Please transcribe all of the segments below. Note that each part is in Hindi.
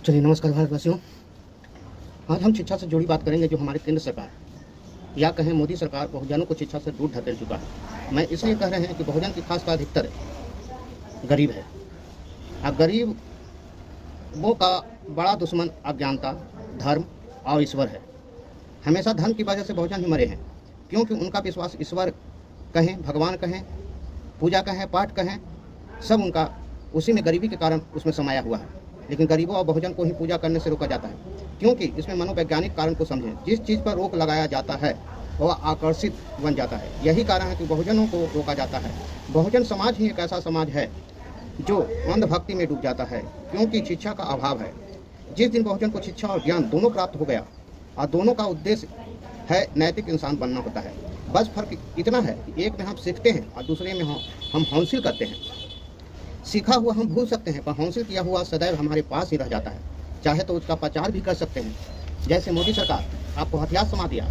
चलिए, नमस्कार भारतवासियों। आज हम शिक्षा से जुड़ी बात करेंगे जो हमारी केंद्र सरकार या कहें मोदी सरकार बहुजनों को शिक्षा से दूर ढकेल चुका है। मैं इसलिए कह रहे हैं कि बहुजन की खास का अधिकतर गरीब है। अब गरीबों का बड़ा दुश्मन अज्ञानता, धर्म और ईश्वर है। हमेशा धर्म की वजह से बहुजन ही मरे हैं, क्योंकि उनका विश्वास ईश्वर कहें, भगवान कहें, पूजा कहें, पाठ कहें, सब उनका उसी में गरीबी के कारण उसमें समाया हुआ है। लेकिन गरीबों और बहुजन को ही पूजा करने से रोका जाता है, क्योंकि इसमें मनोवैज्ञानिक कारण को समझें। जिस चीज़ पर रोक लगाया जाता है वह आकर्षित बन जाता है। यही कारण है कि बहुजनों को रोका जाता है। बहुजन समाज ही एक ऐसा समाज है जो अंधभक्ति में डूब जाता है, क्योंकि शिक्षा का अभाव है। जिस दिन बहुजन को शिक्षा और ज्ञान दोनों प्राप्त हो गया और दोनों का उद्देश्य है नैतिक इंसान बनना होता है, बस फर्क इतना है कि एक में हम सीखते हैं और दूसरे में हम हासिल करते हैं। सीखा हुआ हम भूल सकते हैं, पर हासिल किया हुआ सदैव हमारे पास ही रह जाता है। चाहे तो उसका प्रचार भी कर सकते हैं। जैसे मोदी सरकार आपको हथियार समा दिया,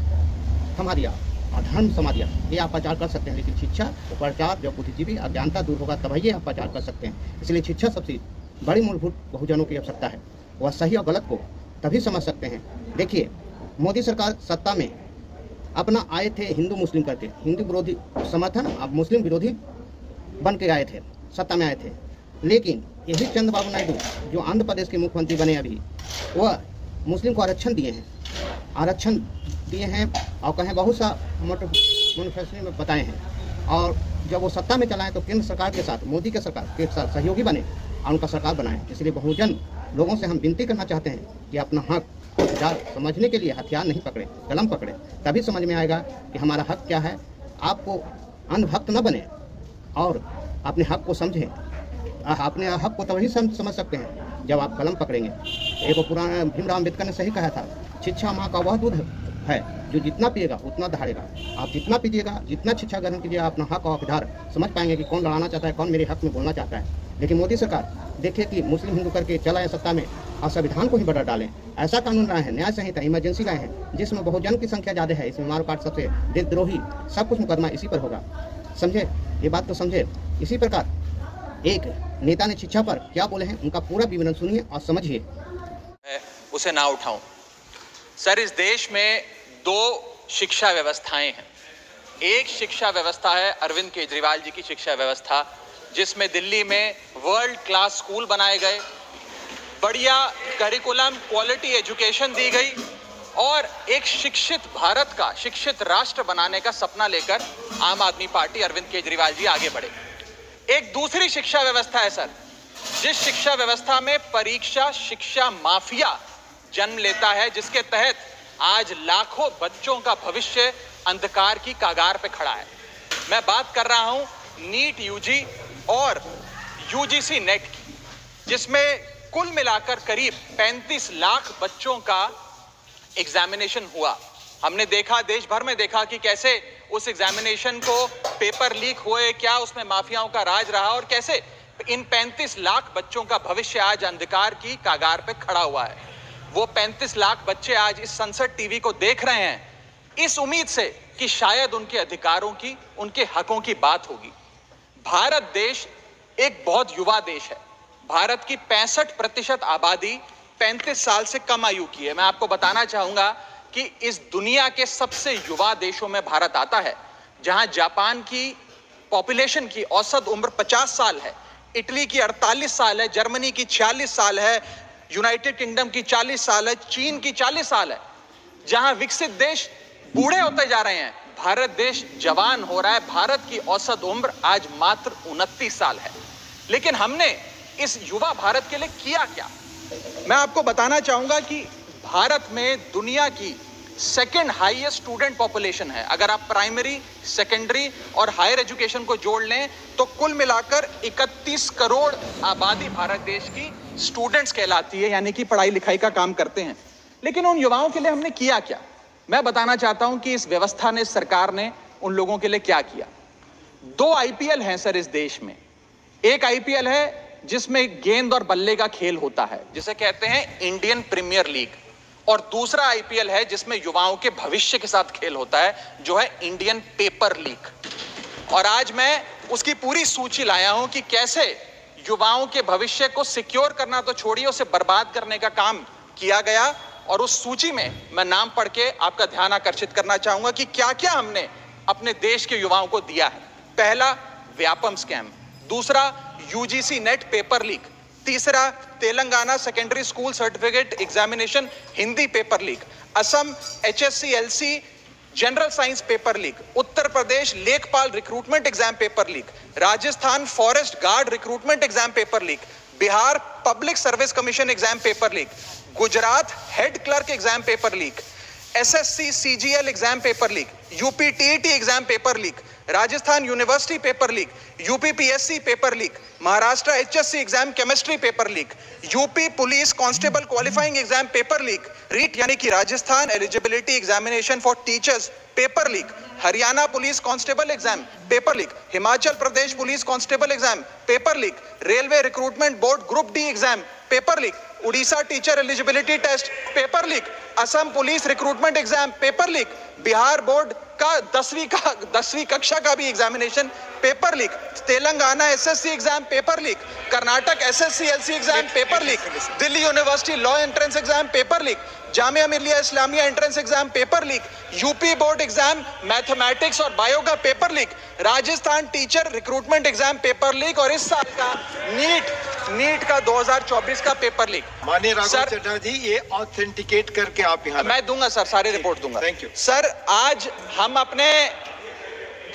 थमा दिया और धर्म समा दिया, ये आप प्रचार कर सकते हैं। लेकिन शिक्षा और प्रचार, जब बुद्धिजीवी अज्ञानता दूर होगा तब ही आप प्रचार कर सकते हैं। इसलिए शिक्षा सबसे बड़ी मूलभूत बहुजनों की आवश्यकता है। वह सही और गलत को तभी समझ सकते हैं। देखिए, मोदी सरकार सत्ता में अपना आए थे हिंदू मुस्लिम करके, हिंदू विरोधी समर्थन, अब मुस्लिम विरोधी बन के आए थे, सत्ता में आए थे। लेकिन यही चंद्रबाबू नायडू जो आंध्र प्रदेश के मुख्यमंत्री बने अभी, वह मुस्लिम को आरक्षण दिए हैं और कहें बहुत सा मैनिफेस्टो में बताए हैं। और जब वो सत्ता में चलाएं तो केंद्र सरकार के साथ, मोदी के सरकार के साथ सहयोगी बने और उनका सरकार बनाएं। इसलिए बहुजन लोगों से हम विनती करना चाहते हैं कि अपना हक समझने के लिए हथियार नहीं पकड़े, कलम पकड़े, तभी समझ में आएगा कि हमारा हक क्या है। आपको अंधभक्त न बने और अपने हक को समझें। अपने हक को तभी समझ सकते हैं जब आप कलम पकड़ेंगे। एक पुराना भीमराव अम्बेडकर ने सही कहा था, शिक्षा माँ का वह दूध है जो जितना पिएगा उतना दहाड़ेगा। आप जितना पीजिएगा, जितना शिक्षा ग्रहण कीजिएगा, अपना हक और अधिकार समझ पाएंगे कि कौन लड़ाना चाहता है, कौन मेरे हक में बोलना चाहता है। लेकिन मोदी सरकार देखिए कि मुस्लिम हिंदू करके चलाएं सत्ता में और संविधान को ही बदल डालें। ऐसा कानून लाए हैं, न्याय संहिता, इमरजेंसी लाए हैं, जिसमें बहुजन की संख्या ज़्यादा है। इसमें मारकाट, सबसे देशद्रोही, सब कुछ मुकदमा इसी पर होगा। समझे, ये बात तो समझे। इसी प्रकार एक नेता ने शिक्षा पर क्या बोले हैं, उनका पूरा विवरण सुनिए और समझिए। उसे ना उठाऊं। सर, इस देश में दो शिक्षा व्यवस्थाएं हैं। एक शिक्षा व्यवस्था है अरविंद केजरीवाल जी की शिक्षा व्यवस्था, जिसमें दिल्ली में वर्ल्ड क्लास स्कूल बनाए गए, बढ़िया करिकुलम, क्वालिटी एजुकेशन दी गई और एक शिक्षित भारत का, शिक्षित राष्ट्र बनाने का सपना लेकर आम आदमी पार्टी, अरविंद केजरीवाल जी आगे बढ़े। एक दूसरी शिक्षा व्यवस्था है सर, जिस शिक्षा व्यवस्था में परीक्षा शिक्षा माफिया जन्म लेता है, जिसके तहत आज लाखों बच्चों का भविष्य अंधकार की कगार पे खड़ा है। मैं बात कर रहा हूं नीट यूजी और यूजीसी नेट की, जिसमें कुल मिलाकर करीब 35 लाख बच्चों का एग्जामिनेशन हुआ। हमने देखा, देश भर में देखा कि कैसे उस एग्जामिनेशन को पेपर लीक हुए, क्या उसमें माफियाओं का राज रहा और कैसे इन 35 लाख बच्चों का भविष्य आज अंधकार की कगार पे खड़ा हुआ है। वो 35 लाख बच्चे आज इस संसद टीवी को देख रहे हैं इस उम्मीद से कि शायद उनके अधिकारों की, उनके हकों की बात होगी। भारत देश एक बहुत युवा देश है। भारत की 65% आबादी 35 साल से कम आयु की है। मैं आपको बताना चाहूंगा कि इस दुनिया के सबसे युवा देशों में भारत आता है, जहां जापान की पॉपुलेशन की औसत उम्र 50 साल है, इटली की 48 साल है, जर्मनी की 46 साल है, यूनाइटेड किंगडम की 40 साल है, चीन की 40 साल है। जहां विकसित देश बूढ़े होते जा रहे हैं, भारत देश जवान हो रहा है। भारत की औसत उम्र आज मात्र 29 साल है। लेकिन हमने इस युवा भारत के लिए किया क्या? मैं आपको बताना चाहूंगा कि भारत में दुनिया की सेकेंड हाईएस्ट स्टूडेंट पॉपुलेशन है। अगर आप प्राइमरी, सेकेंडरी और हायर एजुकेशन को जोड़ लें तो कुल मिलाकर 31 करोड़ आबादी भारत देश की स्टूडेंट्स कहलाती है, यानी कि पढ़ाई लिखाई का काम करते हैं। लेकिन उन युवाओं के लिए हमने किया क्या? मैं बताना चाहता हूं कि इस व्यवस्था ने, सरकार ने उन लोगों के लिए क्या किया। 2 आईपीएल हैं सर इस देश में। एक आईपीएल है जिसमें गेंद और बल्ले का खेल होता है, जिसे कहते हैं इंडियन प्रीमियर लीग, और दूसरा आईपीएल है जिसमें युवाओं के भविष्य के साथ खेल होता है, जो है इंडियन पेपर लीग। और आज मैं उसकी पूरी सूची लाया हूं कि कैसे युवाओं के भविष्य को सिक्योर करना तो छोड़िए, उसे बर्बाद करने का काम किया गया। और उस सूची में मैं नाम पढ़ के आपका ध्यान आकर्षित करना चाहूंगा कि क्या क्या हमने अपने देश के युवाओं को दिया है। पहला, व्यापम स्कैम। दूसरा, यूजीसी नेट पेपर लीक। तीसरा, Telangana secondary school certificate examination Hindi paper leak. Assam HSC-LC general science paper leak. Uttar Pradesh Lekhpal recruitment exam paper leak. Rajasthan forest guard recruitment exam paper leak. Bihar public service commission exam paper leak. Gujarat head clerk exam paper leak. SSC CGL exam paper leak. UP TET exam paper leak. Rajasthan university paper leak. UP PSC paper leak. Maharashtra HSC exam chemistry paper leak. UP police constable qualifying exam paper leak. REET यानी कि Rajasthan eligibility examination for teachers paper leak. Haryana police constable exam paper leak. Himachal Pradesh police constable exam paper leak. Railway recruitment board group D exam paper leak. Orissa teacher eligibility test paper leak. Assam police recruitment exam paper leak. Bihar board का 10वीं कक्षा का भी examination paper leak. Telangana SSC exam paper leak. Karnataka SSC-LC exam paper leak. Delhi university law entrance exam paper leak. Jamia Millia Islamia entrance exam paper leak. UP board exam mathematics और बायो का paper leak. Rajasthan teacher recruitment exam paper leak. और इस साल का नीट का 2024 का पेपर लीक। माननीय राघव चड्ढा जी, ये ऑथेंटिकेट करके आप यहाँ मैं दूंगा सर, सारी रिपोर्ट दूंगा। Thank you sir. आज हम अपने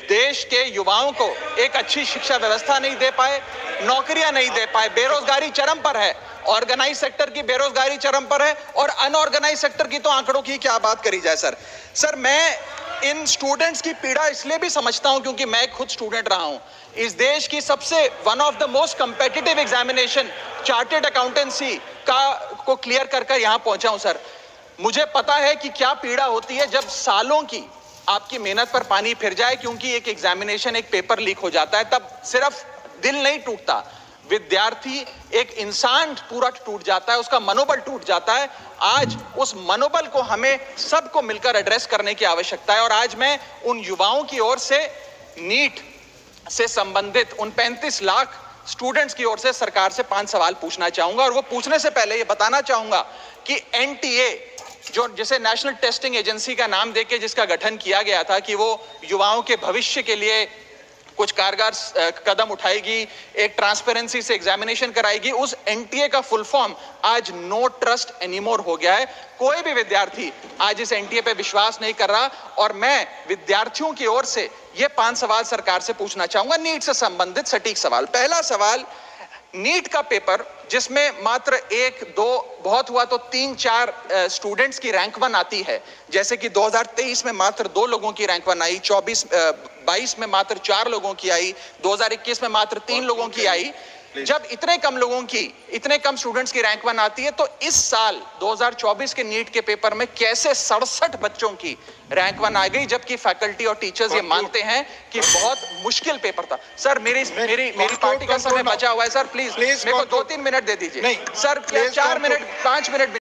देश के युवाओं को एक अच्छी शिक्षा व्यवस्था नहीं दे पाए, नौकरियां नहीं दे पाए, बेरोजगारी चरम पर है, ऑर्गेनाइज सेक्टर की बेरोजगारी चरम पर है और अनऑर्गेनाइज सेक्टर की तो आंकड़ों की क्या बात करी जाए। सर मैं इन स्टूडेंट्स की पीड़ा इसलिए भी समझता हूं क्योंकि मैं खुद स्टूडेंट रहा हूं। इस देश की सबसे one of the most competitive examination chartered accountancy को क्लियर कर यहां पहुंचा हूं। सर मुझे पता है कि क्या पीड़ा होती है जब सालों की आपकी मेहनत पर पानी फिर जाए क्योंकि एक एग्जामिनेशन, एक पेपर लीक हो जाता है। तब सिर्फ दिल नहीं टूटता, विद्यार्थी, एक इंसान पूरा टूट जाता है, उसका मनोबल टूट जाता है। आज उस मनोबल को हमें सबको मिलकर एड्रेस करने की आवश्यकता है। और आज मैं उन युवाओं की ओर से नीट से संबंधित उन 35 लाख स्टूडेंट्स की ओर से सरकार से 5 सवाल पूछना चाहूंगा। और वो पूछने से पहले ये बताना चाहूंगा कि NTA जो जिसे नेशनल टेस्टिंग एजेंसी का नाम देके जिसका गठन किया गया था कि वो युवाओं के भविष्य के लिए कुछ कारगर कदम उठाएगी, एक ट्रांसपेरेंसी से एग्जामिनेशन कराएगी, उस NTA का फुल फॉर्म आज नो ट्रस्ट एनीमोर हो गया है। कोई भी विद्यार्थी आज इस NTA पे विश्वास नहीं कर रहा। और मैं विद्यार्थियों की ओर से ये 5 सवाल सरकार से पूछना चाहूंगा, नीट से संबंधित सटीक सवाल। पहला सवाल, नीट का पेपर जिसमें मात्र 1-2 बहुत हुआ तो 3-4 स्टूडेंट्स की रैंक 1 आती है, जैसे कि 2023 में मात्र 2 लोगों की रैंक 1 आई, 22 में मात्र 4 लोगों की आई, 2021 में मात्र 3 लोगों की आई। जब इतने कम स्टूडेंट्स की रैंक 1 आती है तो इस साल 2024 के नीट के पेपर में कैसे 67 बच्चों की रैंक 1 आ गई, जबकि फैकल्टी और टीचर्स ये मानते हैं कि बहुत मुश्किल पेपर था। सर मेरी पार्टी का समय बचा हुआ है सर, प्लीज मेरे को 2-3 मिनट दे दीजिए। Sir 4 minute 5 minute